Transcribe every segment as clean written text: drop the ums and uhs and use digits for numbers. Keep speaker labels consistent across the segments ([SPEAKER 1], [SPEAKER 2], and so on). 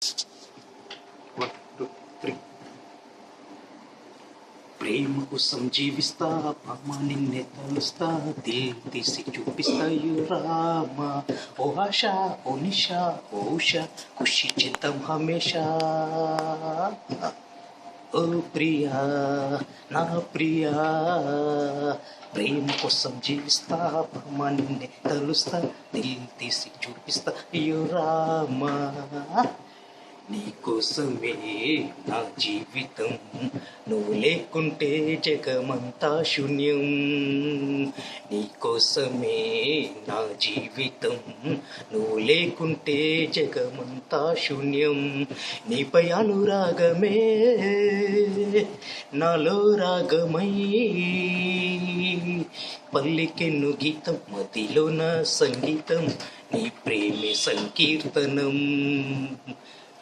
[SPEAKER 1] 1, 2, 3. ప్రేమ కోసం జీవిస్తా అమ్మ నిన్నే తలుస్తా దిల్ తీసి చూపిస్తాయు రామ ఓ ఆశ ఓ నిషా ఓ ఉషా ఖుషి చిత్తం హమేషా ఓ ప్రియా నా ప్రియా ప్రేమ కోసం జీవిస్తా అమ్మ నిన్నే తలుస్తా దిల్ తీసి చూపిస్తా అయ్యో రామ నీకోసమే నా జీవితం నువ్వు లేకుంటే జగమంతా శూన్యం నీకోసమే నా జీవితం నువ్వు లేకుంటే జగమంతా శూన్యం నీపై అనురాగమే నాలో రాగమై పల్లికెన్ను గీతం మదిలో నా సంగీతం నీ ప్రేమే సంకీర్తనం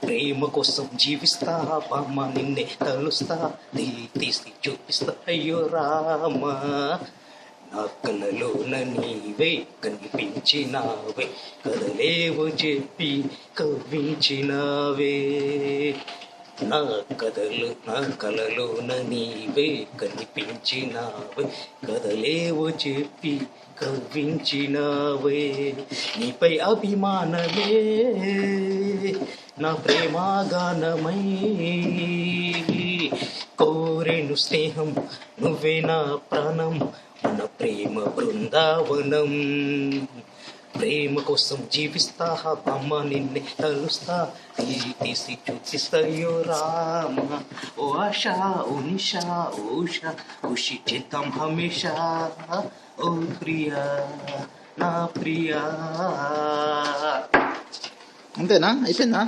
[SPEAKER 1] ప్రేమ కోసం జీవిస్తా బామ్మ నిన్నే తలుస్తా దిల్ తీసి చూపిస్తా అయ్యో రామ నా కలలోన నీవే కనిపించినావే కదలేవో చెప్పి కవ్వించినావే నా కలలోన నీవే కనిపించినావే కదలేవో చెప్పి కవ్వించినావే నీపై అభిమానమే నా ప్రేమాగానమై కోరెను స్నేహం నువ్వే నా ప్రాణం మన ప్రేమ బృందావనం ప్రేమ కోసం జీవిస్తా బామ్మ నిన్నే తలుస్తా తీసి చూపిస్తాయో రామ ఓ ఆశా ఓ నిషా ఓ ఉషా ఖుషి చిత్తం హమేషా ఓ ప్రియా నా ప్రియా.
[SPEAKER 2] అంతేనా అయిపోయిందా?